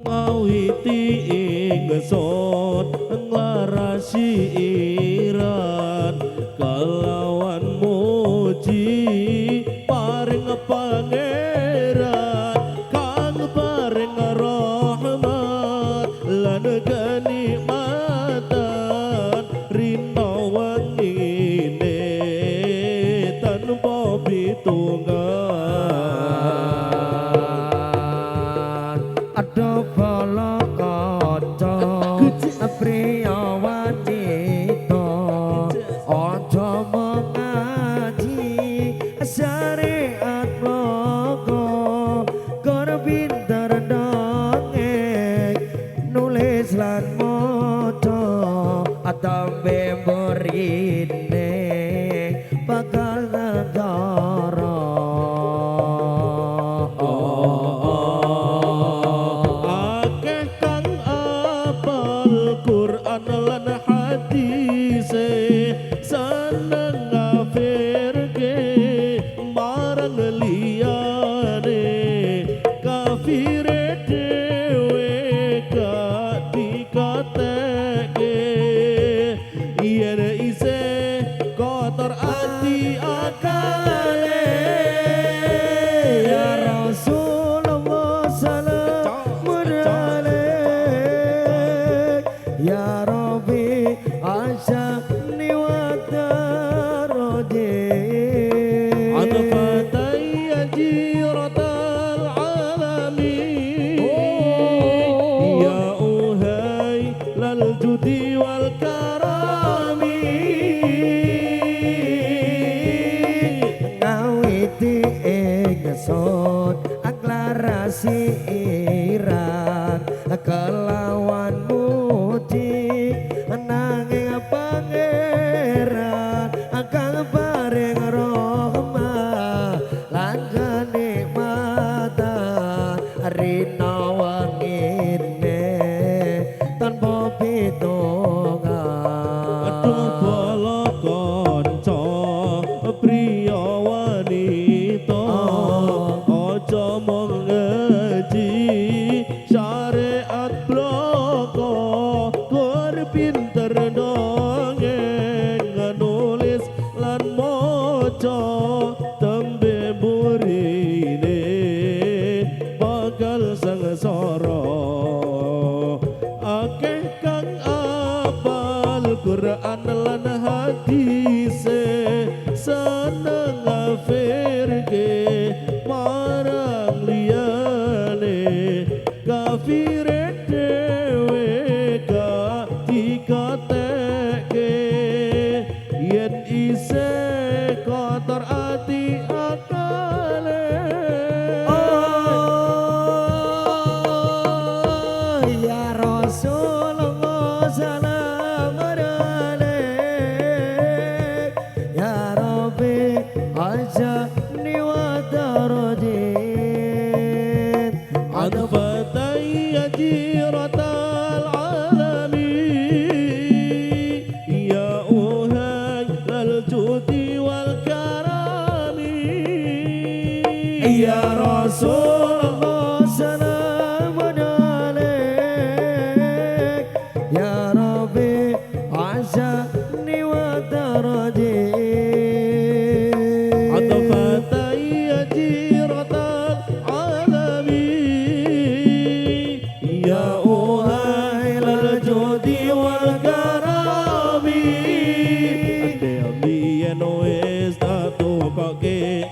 ngawiti ingsun nglarasi iran kalawan muji paring pangeran kang paring rahmat lan kenikmatan rina wengine tanpa pitunggan ada bala kaca priya wanita aja mengaji syariat moko kor pinter dongeng nulis lan maca atambe murine bakal negara Quran lan hadise seneng ngafirke marang liyane kafire dhewe gak dikateke yen isih kotor ati akale ya Rasulullah salamun alaik ya Rabbi asyafni wa darodi adfatay jiratal alamin ya uhai lal judi wal karami ngawiti ingsun aklarasi iran kelawan muji nanging pangeran kang paring rahmat lan kenikmatan rina wengine tanpa pitunggan aduh bala kanca priya wanita aja mengaji syariat bloko kor pinter dongeng nulis lan maca tembe burine bakal sengsara akeh kang apal Quran lan hadise seneng ngafirke marang liyane kafire dhewe gak dikateke yen isih kotor ati akale ya Rasulullah salamun alaik ya Rabbi ajabni wa darajin adfatay jiratal alamin ya uhai lal judi wal karami ya Rasulullah salamun alaik ya Rabbi ajabni wa darajin adfatay jiratal alamin ya uhai lal judi wal karami ande ambiyen wis tatukoke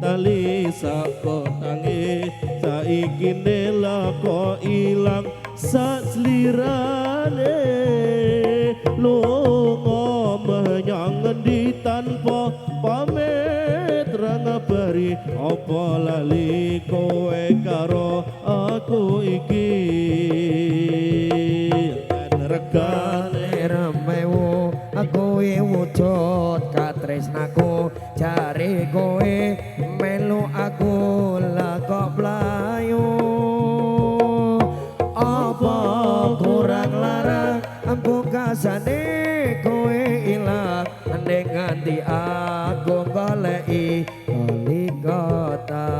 tali saka tangi saiki nelako ilang saslirane lunga menyang ngendi tanpa pamit ra ngabari apa lali kowe karo aku iki regane remewu aku wujud katresnaku jare kowe melu aku lah kok blayu apa kurang larang ambukasane kowe ilang ning nganti aku goleki kali kota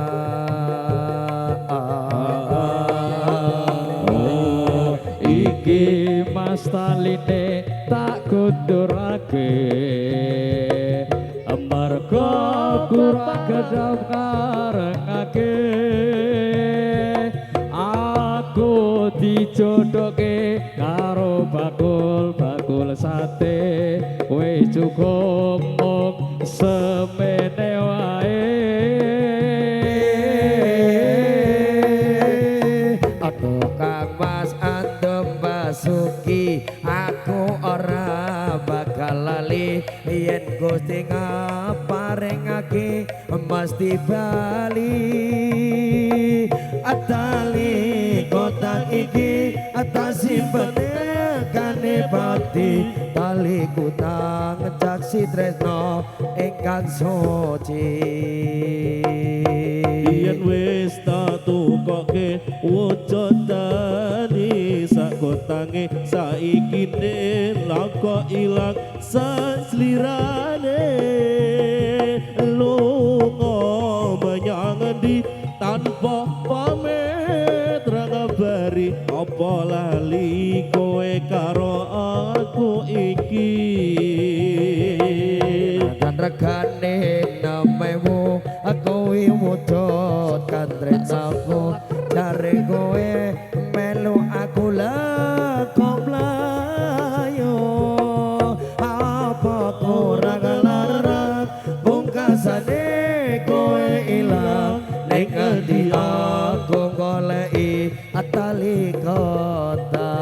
iki mas taline tak kundurake amarga kurang gedap karengake aku dijodohke karo bakul sate kowe cukup mung semene wae aku Kang Mas Andem Basuki aku ora bakal lali yen Gusti ngaparingake mesti bali atali kotak iki atas simpene kanepati tali kutang caksi tresno ingkang suci yen wis tak tukoke wujudane sak kotange saiki lako ilang saslirane lunga menyang endi tanpa pamit ra ngabari apa lali kowe karo aku iki dan regane namewu aku wujud kan tresnaku dari kowe melu aku lakon mlayu apa kurang larat pungkasane kowe ilang ning endi aku goleki atali kota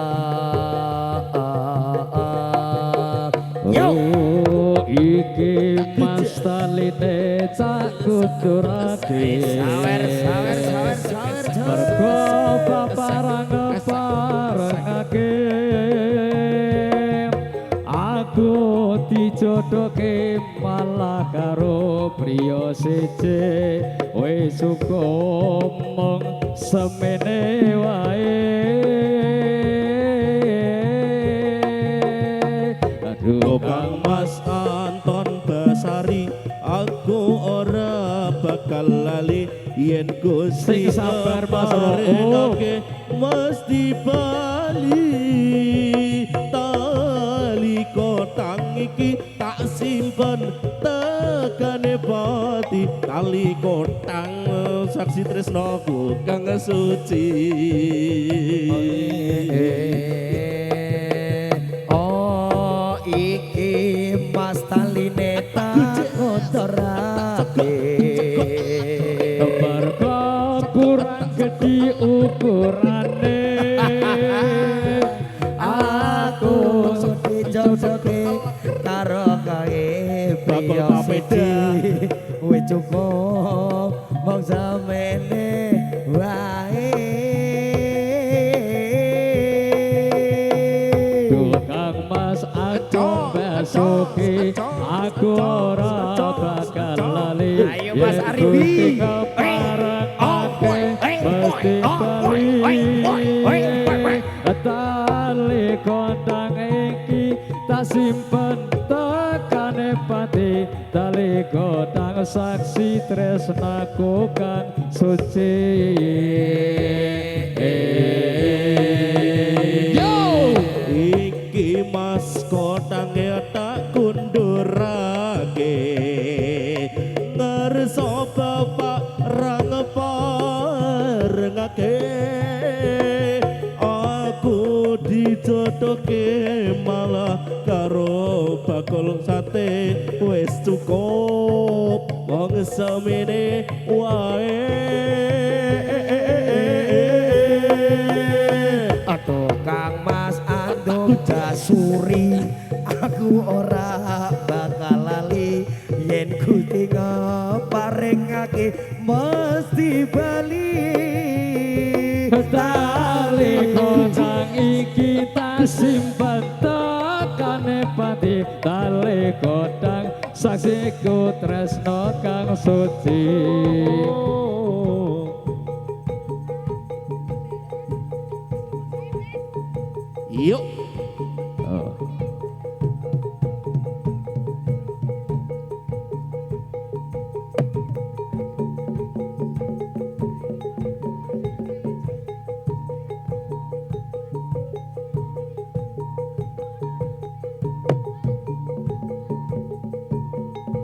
iki mas taline cak kundurake mergo paparang parengake aku dijodohke malah karo priya siji wis cukup mung semene wae aduh Kang Mas Anton Basari aku ora bakal lali yen Gusti Sing sabar, Mas Ro'o. maringake mesti bali tali kotang iki tak simpen tekane pati tali kotang saksi tresnaku kang suci oh iki mas taline tak kotorake mergo kurang gedhi ukurane aku dijodohke karo kae Bakul priya papeda. siji wis cukup mong samene wae Kang Mas Acung Basuki aku ora bakal lali Ayo, Mas Arifi. mesti bali tali kondang iki tak simpen tekane pati tali kondang saksi tresnaku kan suci iki mas kotange tak kundurake ngerso bapak rang parengake aku dijodohke malah karo bakul sate wis cukup wong semene wae Aduh Kang Mas Andung Jasuri aku ora bakal lali yen Gusti ngaparingake mesti bali tali kondang iki tak simpen tekane pati tali kondang saksiku tresno kang suci Yuk